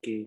Oke.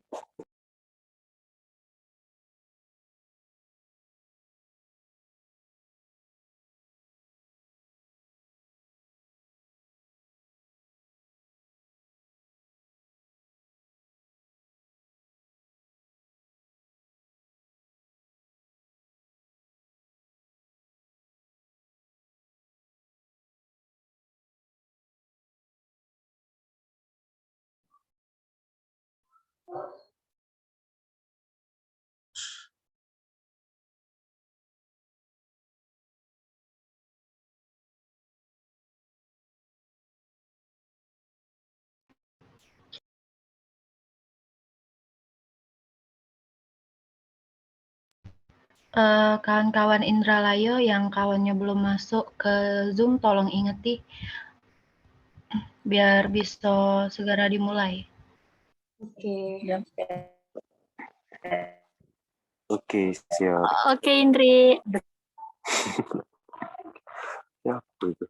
Kawan-kawan Indralayo yang kawannya belum masuk ke Zoom, tolong ingeti biar bisa segera dimulai. Oke. Oke, siap. Oke, Indri. Ya, itu.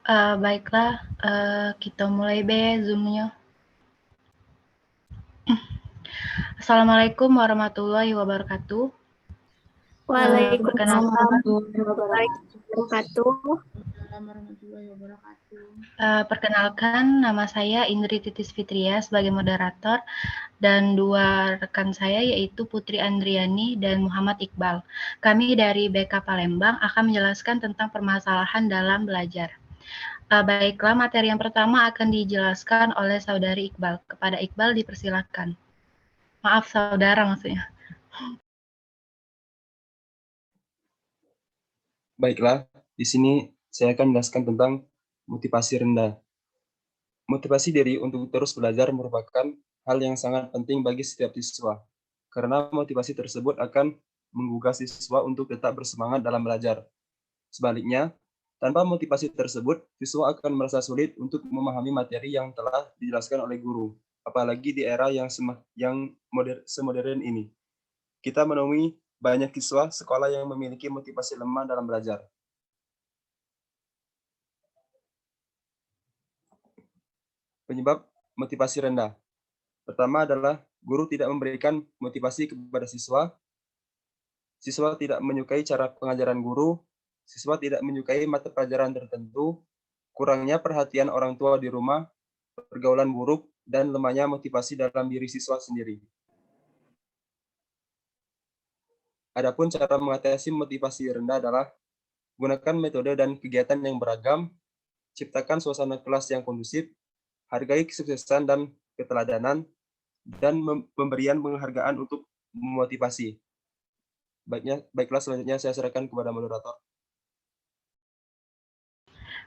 Baiklah, kita mulai Zoom-nya. Assalamualaikum warahmatullahi wabarakatuh. Waalaikumsalam warahmatullahi wabarakatuh. Perkenalkan, nama saya Indri Titis Fitria sebagai moderator dan dua rekan saya yaitu Putri Andriani dan Muhammad Iqbal. Kami dari BK Palembang akan menjelaskan tentang permasalahan dalam belajar. Baiklah, materi yang pertama akan dijelaskan oleh Saudari Iqbal. Kepada Iqbal dipersilakan. Maaf, saudara maksudnya. Baiklah, di sini saya akan menjelaskan tentang motivasi rendah. Motivasi diri untuk terus belajar merupakan hal yang sangat penting bagi setiap siswa, karena motivasi tersebut akan menggugah siswa untuk tetap bersemangat dalam belajar. Sebaliknya, tanpa motivasi tersebut, siswa akan merasa sulit untuk memahami materi yang telah dijelaskan oleh guru. apalagi di era yang semodern ini. Kita menemui banyak siswa sekolah yang memiliki motivasi lemah dalam belajar. Penyebab motivasi rendah. Pertama adalah guru tidak memberikan motivasi kepada siswa, siswa tidak menyukai cara pengajaran guru, siswa tidak menyukai mata pelajaran tertentu, kurangnya perhatian orang tua di rumah, pergaulan buruk, dan lemahnya motivasi dalam diri siswa sendiri. Adapun cara mengatasi motivasi rendah adalah gunakan metode dan kegiatan yang beragam, ciptakan suasana kelas yang kondusif, hargai kesuksesan dan keteladanan, dan pemberian penghargaan untuk memotivasi. Baiklah, selanjutnya saya serahkan kepada moderator.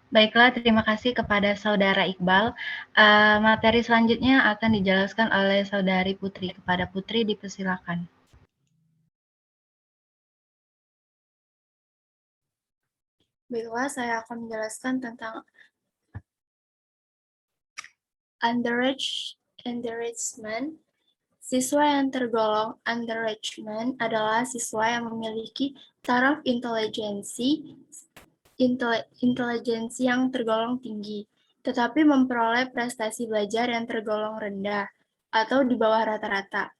Baiklah, terima kasih kepada Saudara Iqbal. Materi selanjutnya akan dijelaskan oleh Saudari Putri. Kepada Putri, dipersilakan. Baiklah, saya akan menjelaskan tentang underagement. Siswa yang tergolong underagement adalah siswa yang memiliki taraf intelijensi yang tergolong tinggi, tetapi memperoleh prestasi belajar yang tergolong rendah atau di bawah rata-rata.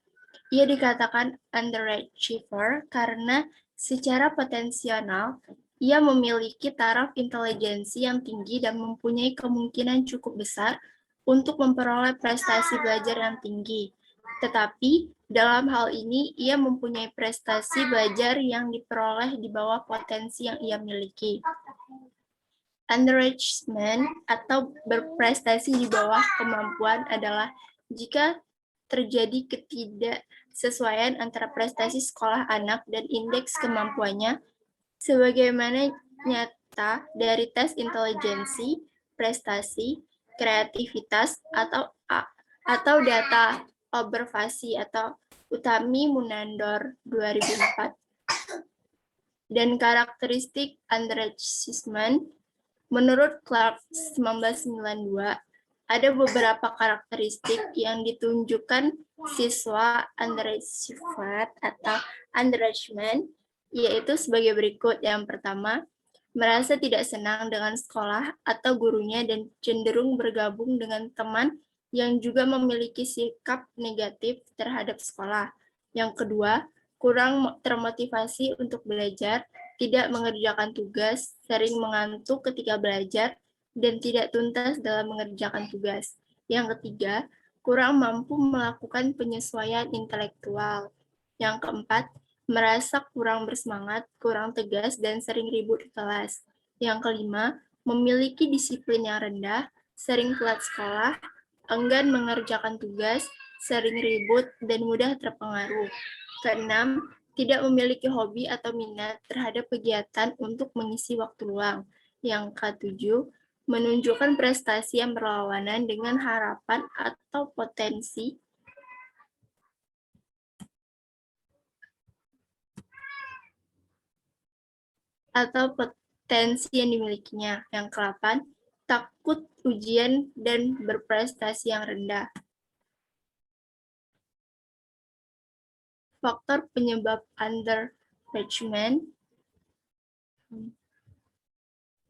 Ia dikatakan underachiever karena secara potensial ia memiliki taraf intelijensi yang tinggi dan mempunyai kemungkinan cukup besar untuk memperoleh prestasi belajar yang tinggi. Tetapi dalam hal ini ia mempunyai prestasi belajar yang diperoleh di bawah potensi yang ia miliki. Underachievement atau berprestasi di bawah kemampuan adalah jika terjadi ketidaksesuaian antara prestasi sekolah anak dan indeks kemampuannya, sebagaimana nyata dari tes intelijensi, prestasi, kreativitas, atau data observasi atau Utami Munandor 2004. Dan karakteristik underachievement, menurut Clark 1992, ada beberapa karakteristik yang ditunjukkan siswa underachiever atau underachievement, yaitu sebagai berikut. Yang pertama, merasa tidak senang dengan sekolah atau gurunya dan cenderung bergabung dengan teman yang juga memiliki sikap negatif terhadap sekolah. Yang kedua, kurang termotivasi untuk belajar, tidak mengerjakan tugas, sering mengantuk ketika belajar, dan tidak tuntas dalam mengerjakan tugas. Yang ketiga, kurang mampu melakukan penyesuaian intelektual. Yang keempat, merasa kurang bersemangat, kurang tegas, dan sering ribut di kelas. Yang kelima, memiliki disiplin yang rendah, sering telat sekolah, enggan mengerjakan tugas, sering ribut, dan mudah terpengaruh. Keenam, tidak memiliki hobi atau minat terhadap kegiatan untuk mengisi waktu luang. Yang ketujuh, menunjukkan prestasi yang berlawanan dengan harapan atau potensi yang dimilikinya. Yang ke-8, takut ujian dan berprestasi yang rendah. Faktor penyebab underachievement.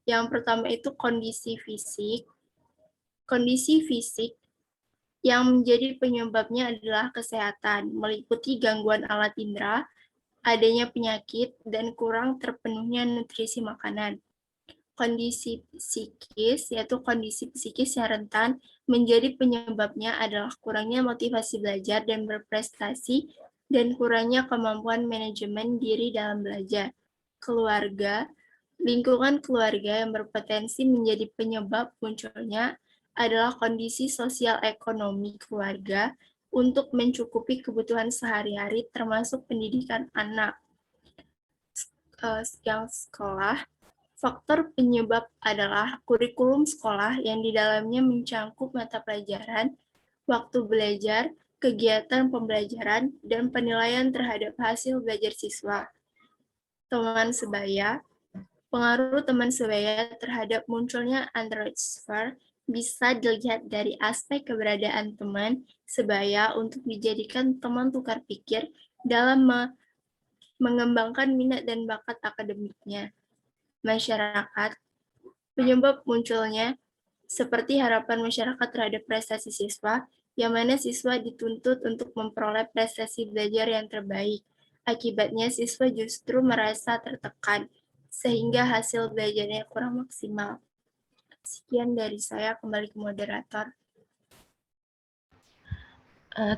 Yang pertama itu kondisi fisik. Kondisi fisik yang menjadi penyebabnya adalah kesehatan, meliputi gangguan alat indera, adanya penyakit, dan kurang terpenuhnya nutrisi makanan. Kondisi psikis, yaitu kondisi psikis yang rentan, menjadi penyebabnya adalah kurangnya motivasi belajar dan berprestasi, dan kurangnya kemampuan manajemen diri dalam belajar. Keluarga, lingkungan keluarga yang berpotensi menjadi penyebab munculnya adalah kondisi sosial ekonomi keluarga untuk mencukupi kebutuhan sehari-hari termasuk pendidikan anak. Yang sekolah, faktor penyebab adalah kurikulum sekolah yang di dalamnya mencangkup mata pelajaran, waktu belajar, kegiatan pembelajaran, dan penilaian terhadap hasil belajar siswa. Teman sebaya, pengaruh teman sebaya terhadap munculnya underachiever bisa dilihat dari aspek keberadaan teman sebaya untuk dijadikan teman tukar pikir dalam mengembangkan minat dan bakat akademiknya. Masyarakat, penyebab munculnya seperti harapan masyarakat terhadap prestasi siswa, yang mana siswa dituntut untuk memperoleh prestasi belajar yang terbaik. Akibatnya siswa justru merasa tertekan, sehingga hasil belajarnya kurang maksimal. Sekian dari saya, kembali ke moderator.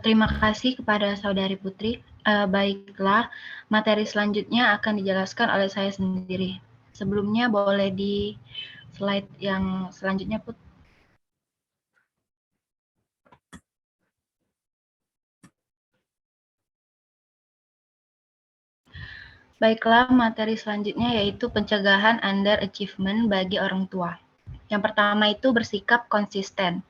Terima kasih kepada Saudari Putri. Baiklah, materi selanjutnya akan dijelaskan oleh saya sendiri. Sebelumnya boleh di slide yang selanjutnya, Put. Baiklah, materi selanjutnya yaitu pencegahan underachievement bagi orang tua. Yang pertama itu bersikap konsisten.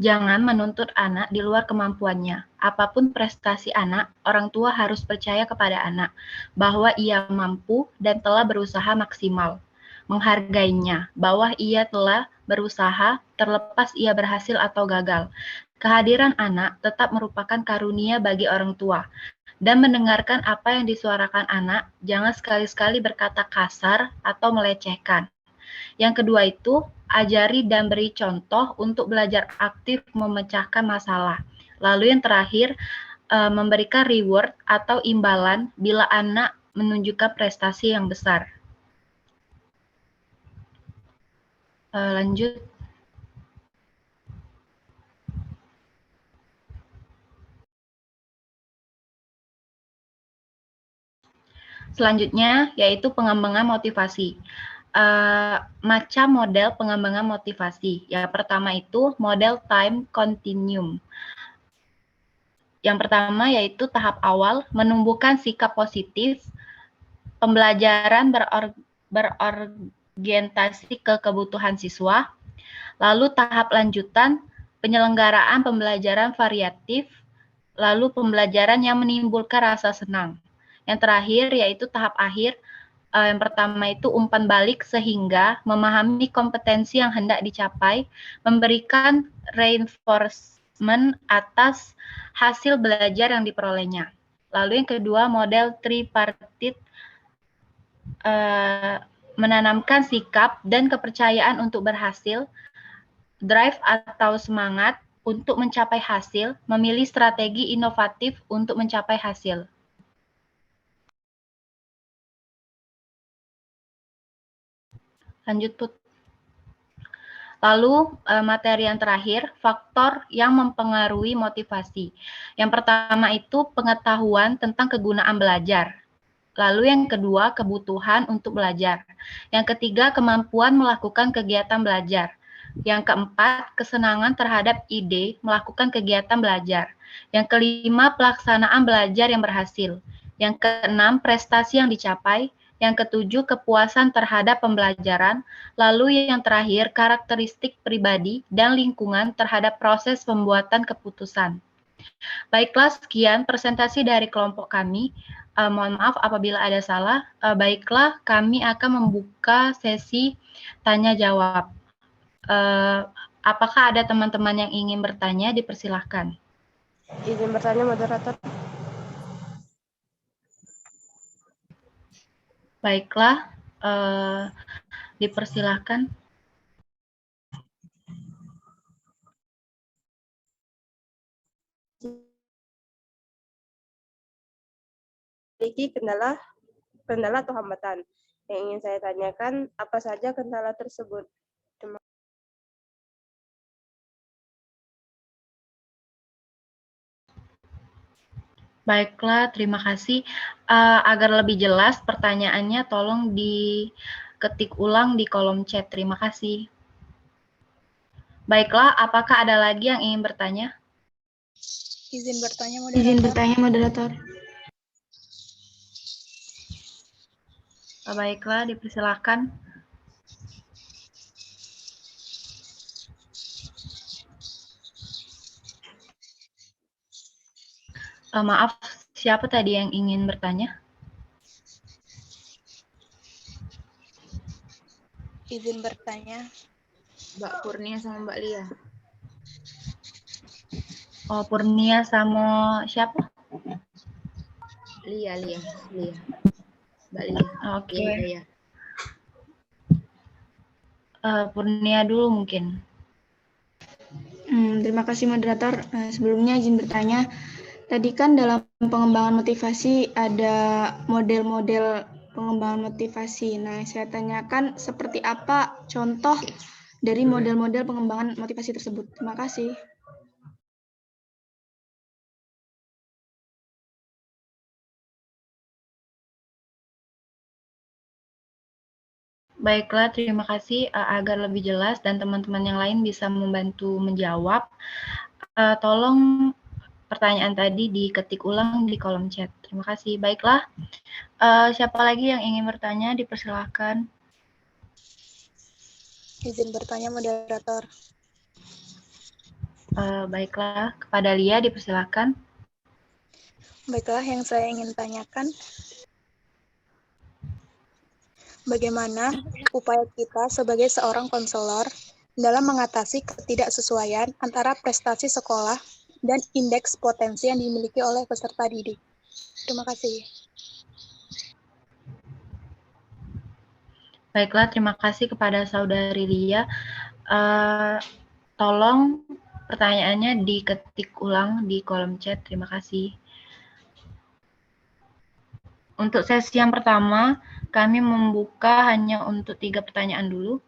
Jangan menuntut anak di luar kemampuannya. Apapun prestasi anak, orang tua harus percaya kepada anak bahwa ia mampu dan telah berusaha maksimal. Menghargainya bahwa ia telah berusaha terlepas ia berhasil atau gagal. Kehadiran anak tetap merupakan karunia bagi orang tua. Dan mendengarkan apa yang disuarakan anak, jangan sekali-sekali berkata kasar atau melecehkan. Yang kedua itu, ajari dan beri contoh untuk belajar aktif memecahkan masalah. Lalu yang terakhir, memberikan reward atau imbalan bila anak menunjukkan prestasi yang besar. Lanjut. Selanjutnya yaitu pengembangan motivasi. Macam model pengembangan motivasi. Yang pertama itu model time continuum. Yang pertama yaitu tahap awal menumbuhkan sikap positif, pembelajaran berorientasi ke kebutuhan siswa. Lalu tahap lanjutan penyelenggaraan pembelajaran variatif, lalu pembelajaran yang menimbulkan rasa senang. Yang terakhir yaitu tahap akhir, yang pertama itu umpan balik sehingga memahami kompetensi yang hendak dicapai, memberikan reinforcement atas hasil belajar yang diperolehnya. Lalu yang kedua model tripartite, menanamkan sikap dan kepercayaan untuk berhasil, drive atau semangat untuk mencapai hasil, memilih strategi inovatif untuk mencapai hasil. Lanjut, Put. Lalu materi yang terakhir, faktor yang mempengaruhi motivasi. Yang pertama itu pengetahuan tentang kegunaan belajar. Lalu yang kedua, kebutuhan untuk belajar. Yang ketiga, kemampuan melakukan kegiatan belajar. Yang keempat, kesenangan terhadap ide melakukan kegiatan belajar. Yang kelima, pelaksanaan belajar yang berhasil. Yang keenam, prestasi yang dicapai. Yang ketujuh, kepuasan terhadap pembelajaran. Lalu yang terakhir, karakteristik pribadi dan lingkungan terhadap proses pembuatan keputusan. Baiklah, sekian presentasi dari kelompok kami. Mohon maaf apabila ada salah. Baiklah, kami akan membuka sesi tanya-jawab. Apakah ada teman-teman yang ingin bertanya? Dipersilahkan. Izin bertanya, moderator. Baiklah, dipersilahkan. Memiliki kendala atau hambatan. Yang ingin saya tanyakan, apa saja kendala tersebut? Baiklah, terima kasih. Agar lebih jelas pertanyaannya, tolong diketik ulang di kolom chat. Terima kasih. Baiklah, apakah ada lagi yang ingin bertanya? Izin bertanya, moderator. Baiklah, dipersilahkan. Maaf, siapa tadi yang ingin bertanya? Izin bertanya. Mbak Kurnia sama Mbak Lia. Oh, Purnia sama siapa? Lia. Mbak Lia. Oke. Iya. Purnia dulu mungkin. Terima kasih moderator. Sebelumnya izin bertanya, tadi kan dalam pengembangan motivasi ada model-model pengembangan motivasi. Nah, saya tanyakan seperti apa contoh dari model-model pengembangan motivasi tersebut. Terima kasih. Baiklah, terima kasih. Agar lebih jelas dan teman-teman yang lain bisa membantu menjawab, tolong pertanyaan tadi diketik ulang di kolom chat. Terima kasih. Baiklah, siapa lagi yang ingin bertanya? Dipersilahkan. Izin bertanya moderator. Baiklah, kepada Lia dipersilahkan. Baiklah, yang saya ingin tanyakan, bagaimana upaya kita sebagai seorang konselor dalam mengatasi ketidaksesuaian antara prestasi sekolah dan indeks potensi yang dimiliki oleh peserta didik. Terima kasih. Baiklah, terima kasih kepada saudari Lia. Tolong pertanyaannya diketik ulang di kolom chat. Terima kasih. Untuk sesi yang pertama, kami membuka hanya untuk 3 pertanyaan dulu.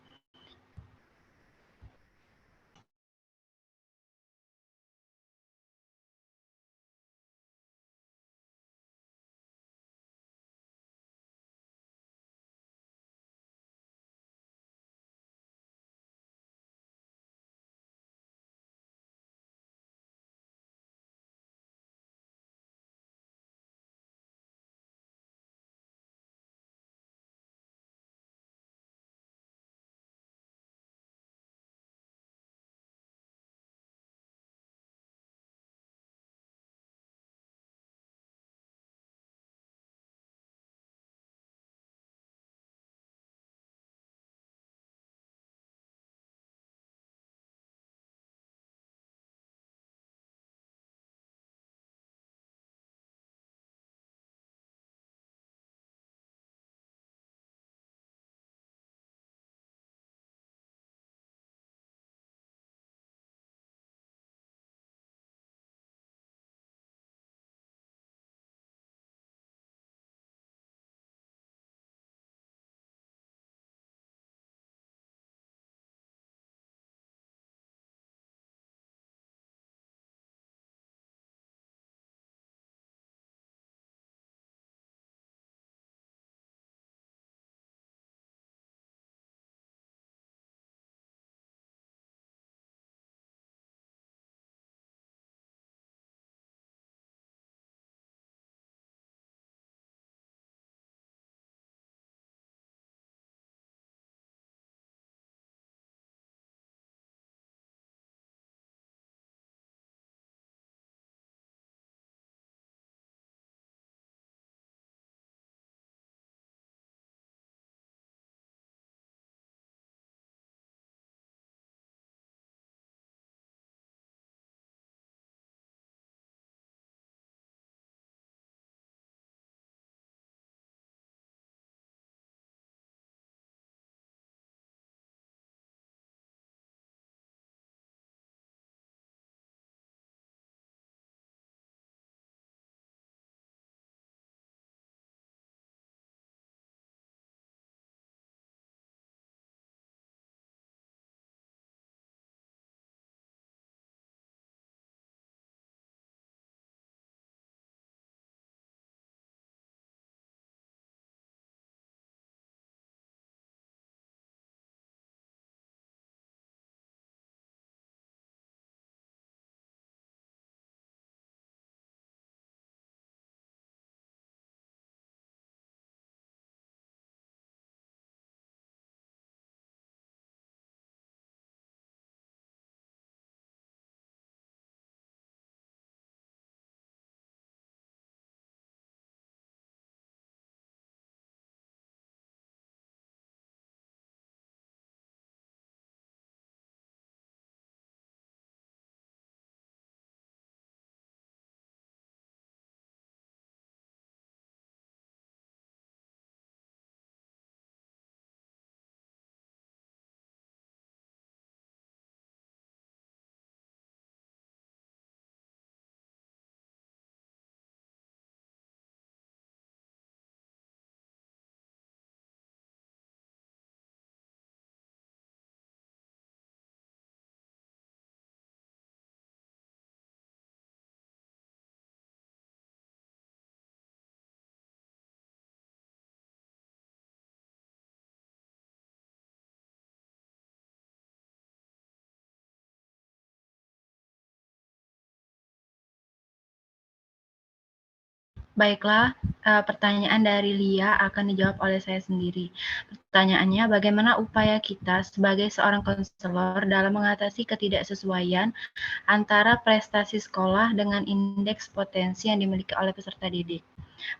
Baiklah, pertanyaan dari Lia akan dijawab oleh saya sendiri. Pertanyaannya, bagaimana upaya kita sebagai seorang konselor dalam mengatasi ketidaksesuaian antara prestasi sekolah dengan indeks potensi yang dimiliki oleh peserta didik?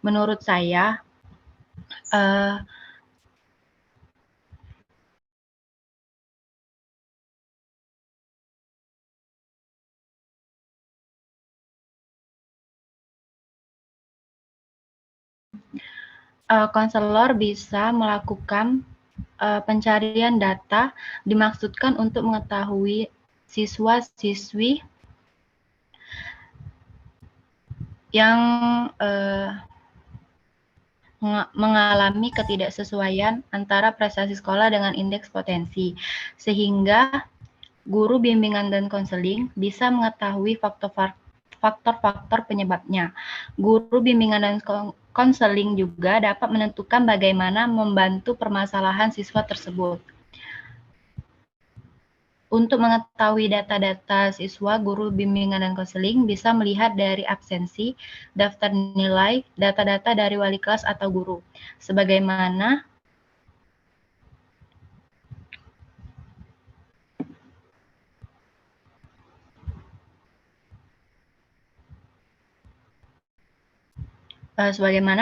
Menurut saya, konselor bisa melakukan pencarian data dimaksudkan untuk mengetahui siswa-siswi yang mengalami ketidaksesuaian antara prestasi sekolah dengan indeks potensi, sehingga guru bimbingan dan konseling bisa mengetahui faktor-faktor penyebabnya. Guru bimbingan dan konseling juga dapat menentukan bagaimana membantu permasalahan siswa tersebut. Untuk mengetahui data-data siswa, guru bimbingan dan konseling bisa melihat dari absensi, daftar nilai, data-data dari wali kelas atau guru. Sebagaimana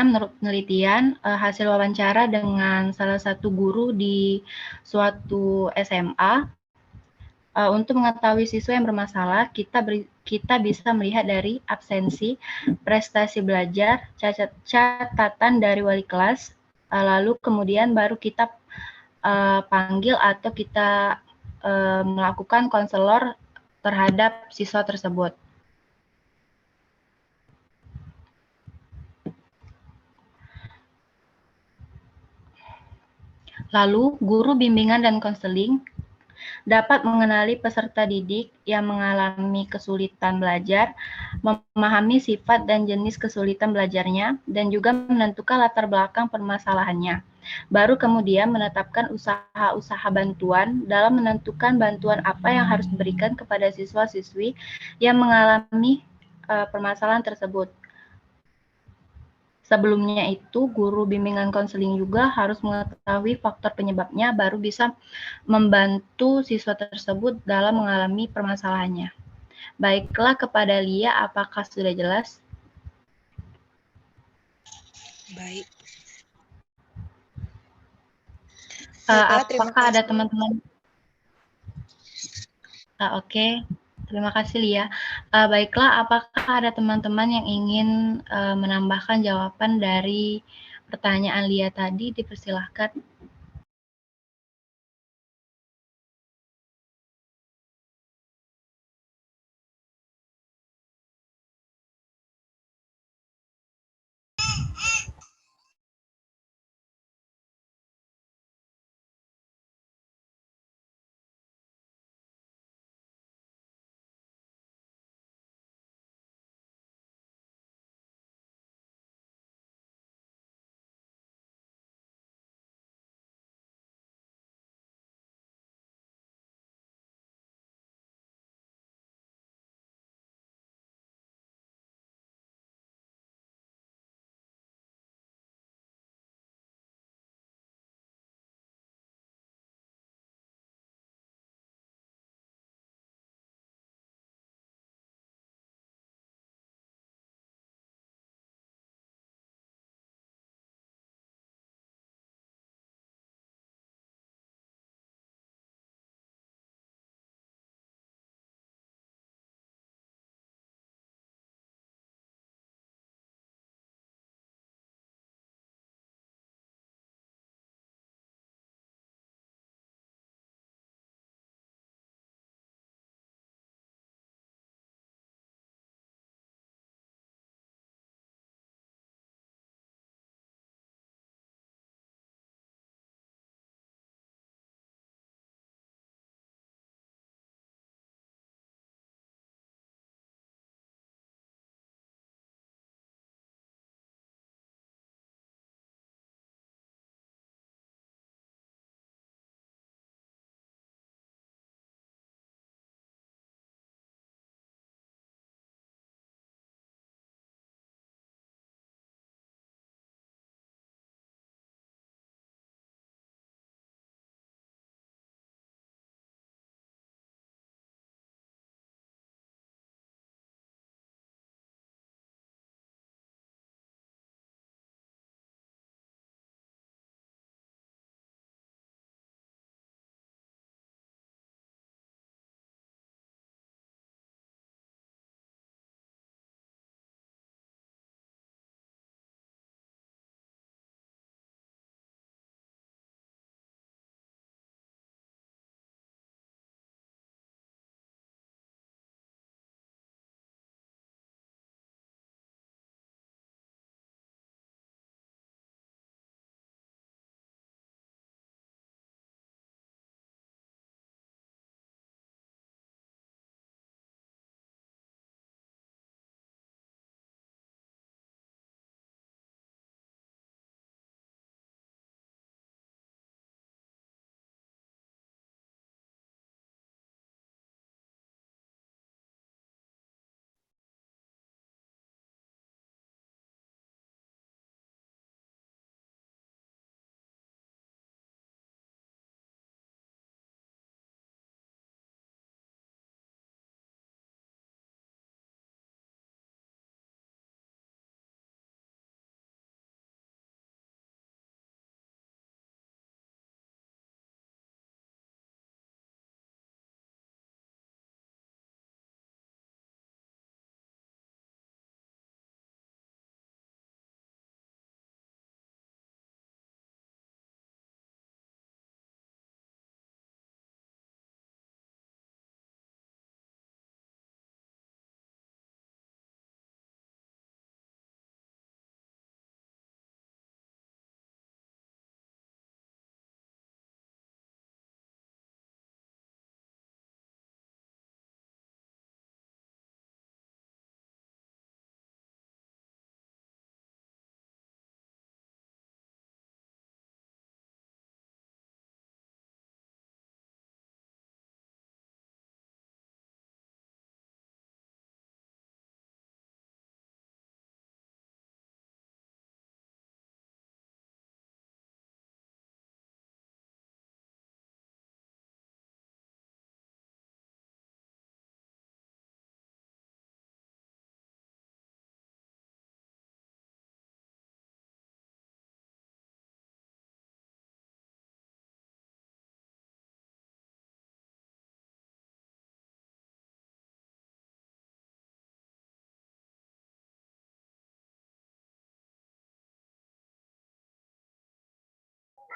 menurut penelitian, hasil wawancara dengan salah satu guru di suatu SMA, untuk mengetahui siswa yang bermasalah, kita bisa melihat dari absensi, prestasi belajar, catatan dari wali kelas, lalu kemudian baru kita panggil atau kita melakukan konselor terhadap siswa tersebut. Lalu, guru bimbingan dan konseling dapat mengenali peserta didik yang mengalami kesulitan belajar, memahami sifat dan jenis kesulitan belajarnya, dan juga menentukan latar belakang permasalahannya. Baru kemudian menetapkan usaha-usaha bantuan dalam menentukan bantuan apa yang harus diberikan kepada siswa-siswi yang mengalami permasalahan tersebut. Sebelumnya itu, guru bimbingan konseling juga harus mengetahui faktor penyebabnya, baru bisa membantu siswa tersebut dalam mengalami permasalahannya. Baiklah, kepada Lia, apakah sudah jelas? Baik. Baiklah, terima Apakah ada kasih. teman-teman? Oke. Terima kasih, Lia. Baiklah, apakah ada teman-teman yang ingin menambahkan jawaban dari pertanyaan Lia tadi? Dipersilahkan.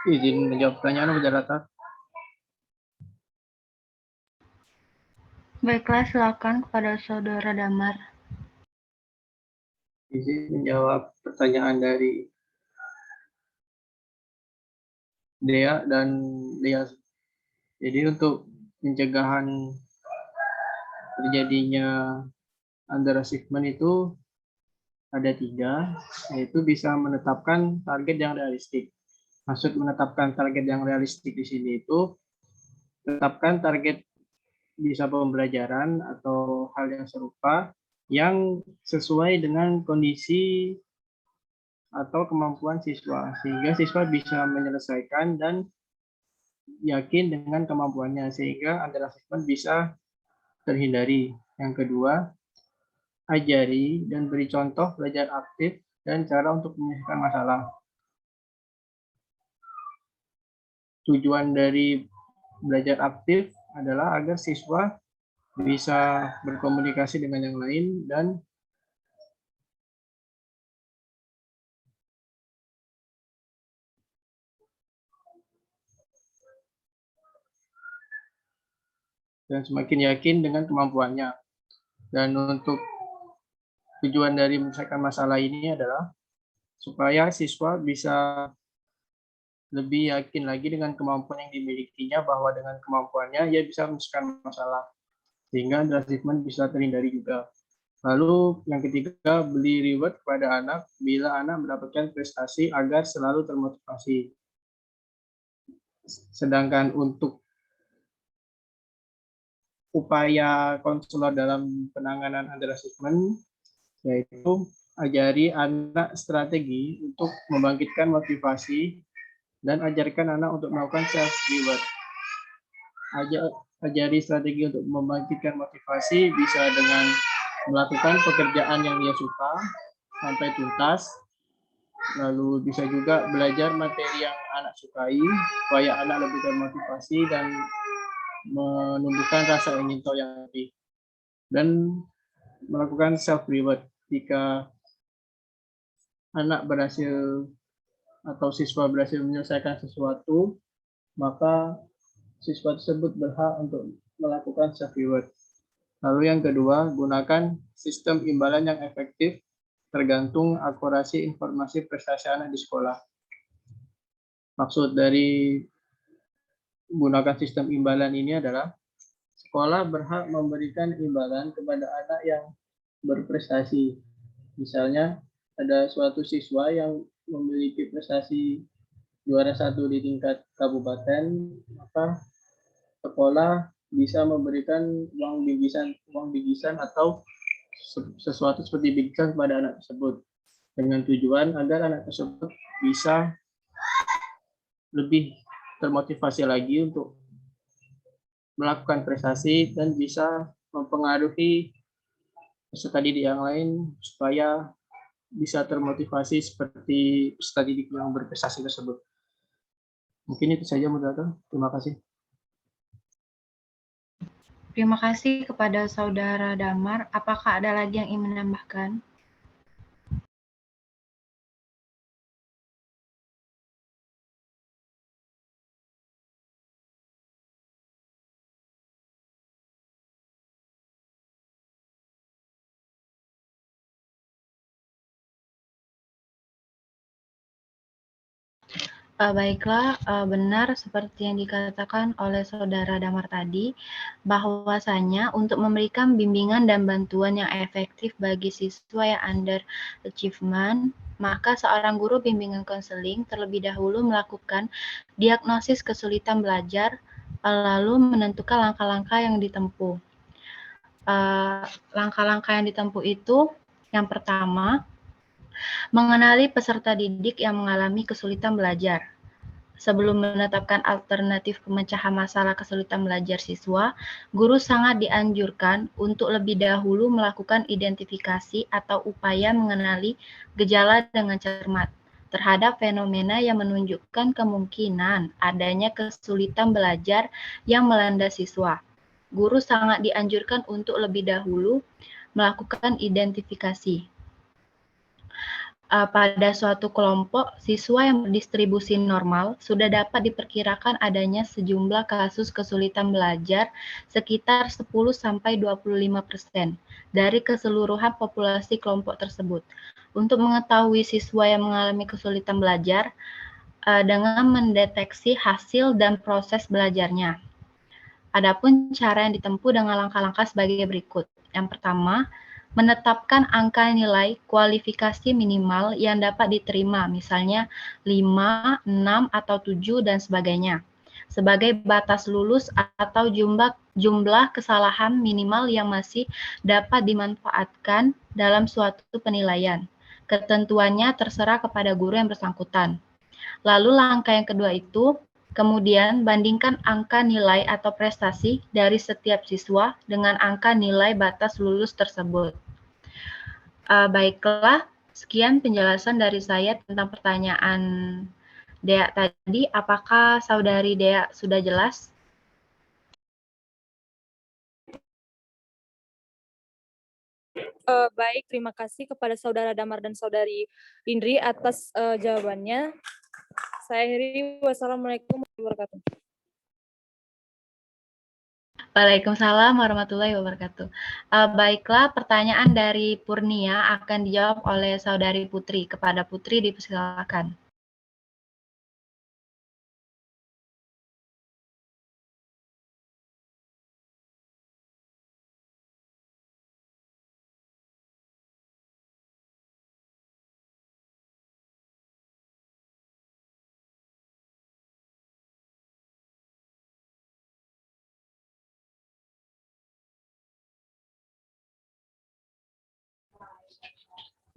Izin menjawab pertanyaan moderator. Baiklah, silakan kepada Saudara Damar. Izin menjawab pertanyaan dari Dea dan Dea. Jadi untuk pencegahan terjadinya underachievement itu ada 3, yaitu bisa menetapkan target yang realistik. Maksud menetapkan target yang realistik di sini itu tetapkan target bisa pembelajaran atau hal yang serupa yang sesuai dengan kondisi atau kemampuan siswa, sehingga siswa bisa menyelesaikan dan yakin dengan kemampuannya, sehingga underachievement bisa terhindari. Yang kedua, ajari dan beri contoh belajar aktif dan cara untuk menyelesaikan masalah. Tujuan dari belajar aktif adalah agar siswa bisa berkomunikasi dengan yang lain dan semakin yakin dengan kemampuannya. Dan untuk tujuan dari menyelesaikan masalah ini adalah supaya siswa bisa lebih yakin lagi dengan kemampuan yang dimilikinya, bahwa dengan kemampuannya ia bisa menyelesaikan masalah, sehingga underachievement bisa terhindari juga. Lalu yang ketiga, beri reward kepada anak bila anak mendapatkan prestasi agar selalu termotivasi. Sedangkan untuk upaya konselor dalam penanganan underachievement, yaitu ajari anak strategi untuk membangkitkan motivasi dan ajarkan anak untuk melakukan self reward. Ajari strategi untuk membangkitkan motivasi bisa dengan melakukan pekerjaan yang dia suka sampai tuntas. Lalu bisa juga belajar materi yang anak sukai supaya anak lebih termotivasi dan menumbuhkan rasa ingin tahu yang lebih. Dan melakukan self reward. Jika anak berhasil atau siswa berhasil menyelesaikan sesuatu, maka siswa tersebut berhak untuk melakukan self reward. Lalu yang kedua, gunakan sistem imbalan yang efektif tergantung akurasi informasi prestasi anak di sekolah. Maksud dari gunakan sistem imbalan ini adalah sekolah berhak memberikan imbalan kepada anak yang berprestasi. Misalnya ada suatu siswa yang memiliki prestasi juara 1 di tingkat kabupaten, maka sekolah bisa memberikan uang bingkisan atau sesuatu seperti bingkisan kepada anak tersebut, dengan tujuan agar anak tersebut bisa lebih termotivasi lagi untuk melakukan prestasi dan bisa mempengaruhi peserta didik yang lain supaya bisa termotivasi seperti peserta didik yang berprestasi tersebut. Mungkin itu saja, moderator. Terima kasih. Terima kasih kepada Saudara Damar. Apakah ada lagi yang ingin menambahkan? Baiklah, benar seperti yang dikatakan oleh Saudara Damar tadi, bahwasanya untuk memberikan bimbingan dan bantuan yang efektif bagi siswa yang under achievement, maka seorang guru bimbingan konseling terlebih dahulu melakukan diagnosis kesulitan belajar, lalu menentukan langkah-langkah yang ditempuh. Langkah-langkah yang ditempuh itu, yang pertama, mengenali peserta didik yang mengalami kesulitan belajar. Sebelum menetapkan alternatif pemecahan masalah kesulitan belajar siswa, guru sangat dianjurkan untuk lebih dahulu melakukan identifikasi atau upaya mengenali gejala dengan cermat terhadap fenomena yang menunjukkan kemungkinan adanya kesulitan belajar yang melanda siswa. Guru sangat dianjurkan untuk lebih dahulu melakukan identifikasi. pada suatu kelompok siswa yang berdistribusi normal sudah dapat diperkirakan adanya sejumlah kasus kesulitan belajar sekitar 10-25% dari keseluruhan populasi kelompok tersebut. Untuk mengetahui siswa yang mengalami kesulitan belajar dengan mendeteksi hasil dan proses belajarnya. Adapun cara yang ditempuh dengan langkah-langkah sebagai berikut. Yang pertama, menetapkan angka nilai kualifikasi minimal yang dapat diterima, misalnya 5, 6, atau 7, dan sebagainya, sebagai batas lulus atau jumlah kesalahan minimal yang masih dapat dimanfaatkan dalam suatu penilaian. Ketentuannya terserah kepada guru yang bersangkutan. Lalu langkah yang kedua itu, kemudian bandingkan angka nilai atau prestasi dari setiap siswa dengan angka nilai batas lulus tersebut. Baiklah, sekian penjelasan dari saya tentang pertanyaan Dea tadi. Apakah saudari Dea sudah jelas? Baik, terima kasih kepada Saudara Damar dan Saudari Indri atas jawabannya. Saya akhiri. Wassalamualaikum warahmatullahi wabarakatuh. Waalaikumsalam warahmatullahi wabarakatuh. Baiklah, pertanyaan dari Purnia akan dijawab oleh Saudari Putri. Kepada Putri dipersilakan.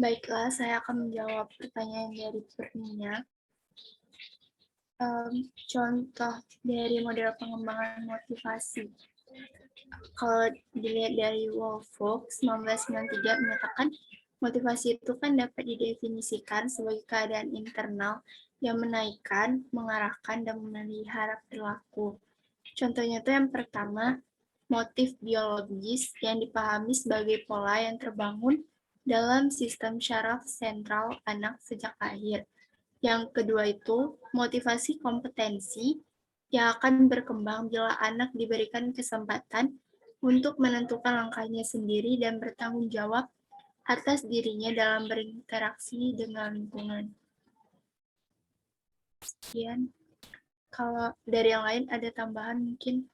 Baiklah, saya akan menjawab pertanyaan dari Purnia. Contoh dari model pengembangan motivasi. Kalau dilihat dari Wolfowitz 1993 menyatakan motivasi itu kan dapat didefinisikan sebagai keadaan internal yang menaikkan, mengarahkan, dan memelihara perilaku. Contohnya itu yang pertama, motif biologis yang dipahami sebagai pola yang terbangun dalam sistem syaraf sentral anak sejak lahir. Yang kedua itu motivasi kompetensi yang akan berkembang bila anak diberikan kesempatan untuk menentukan langkahnya sendiri dan bertanggung jawab atas dirinya dalam berinteraksi dengan lingkungan. Sekian. Kalau dari yang lain ada tambahan mungkin?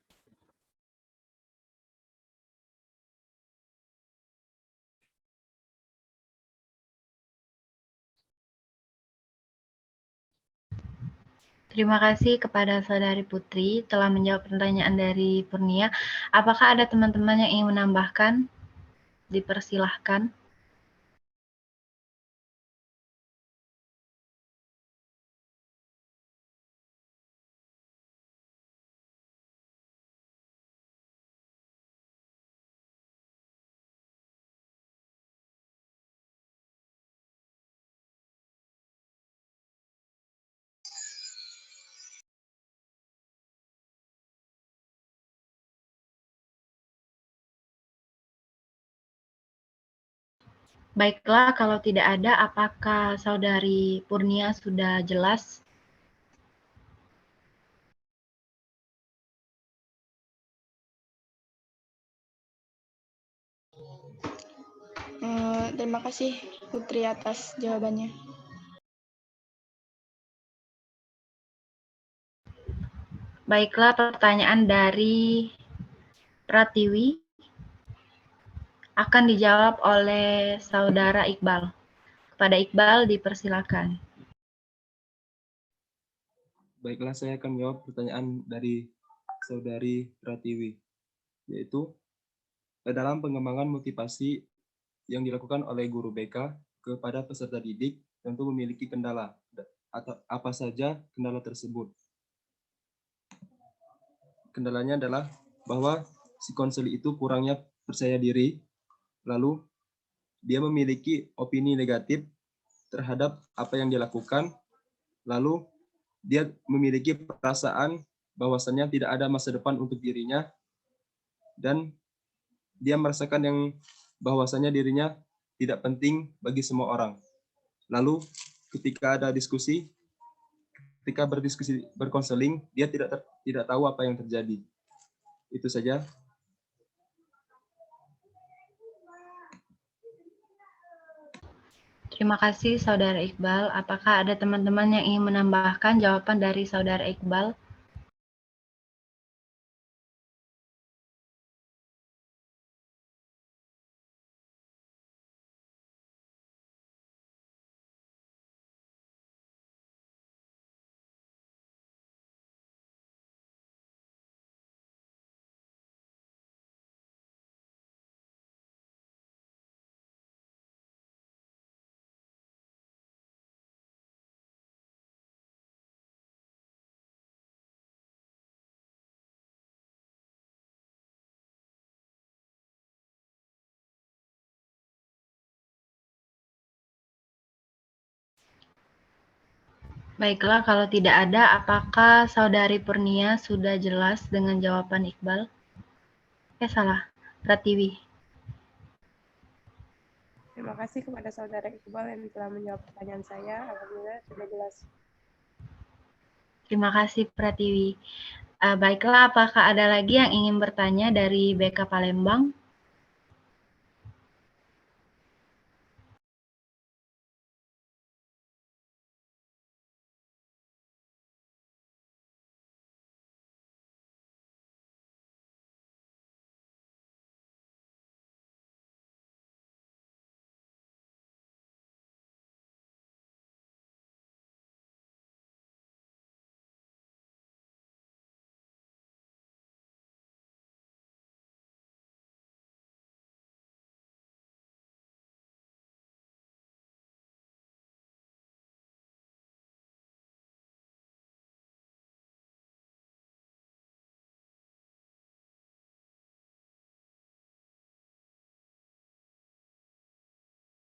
Terima kasih kepada Saudari Putri telah menjawab pertanyaan dari Purnia. Apakah ada teman-teman yang ingin menambahkan? Dipersilahkan. Baiklah, kalau tidak ada, apakah Saudari Purnia sudah jelas? Terima kasih Putri atas jawabannya. Baiklah, pertanyaan dari Pratiwi akan dijawab oleh Saudara Iqbal. Kepada Iqbal dipersilakan. Baiklah, saya akan menjawab pertanyaan dari Saudari Pratiwi, yaitu dalam pengembangan motivasi yang dilakukan oleh guru BK kepada peserta didik tentu memiliki kendala. Atau apa saja kendala tersebut? Kendalanya adalah bahwa si konseli itu kurangnya percaya diri, lalu dia memiliki opini negatif terhadap apa yang dilakukan, lalu dia memiliki perasaan bahwasannya tidak ada masa depan untuk dirinya, dan dia merasakan yang bahwasannya dirinya tidak penting bagi semua orang. Lalu ketika ada diskusi, ketika berdiskusi, berkonseling, dia tidak tahu apa yang terjadi. Itu saja. Terima kasih Saudara Iqbal. Apakah ada teman-teman yang ingin menambahkan jawaban dari Saudara Iqbal? Baiklah, kalau tidak ada, apakah Saudari Purnia sudah jelas dengan jawaban Iqbal? Salah. Pratiwi. Terima kasih kepada Saudara Iqbal yang telah menjawab pertanyaan saya. Alhamdulillah sudah jelas. Terima kasih Pratiwi. Baiklah, apakah ada lagi yang ingin bertanya dari BK Palembang?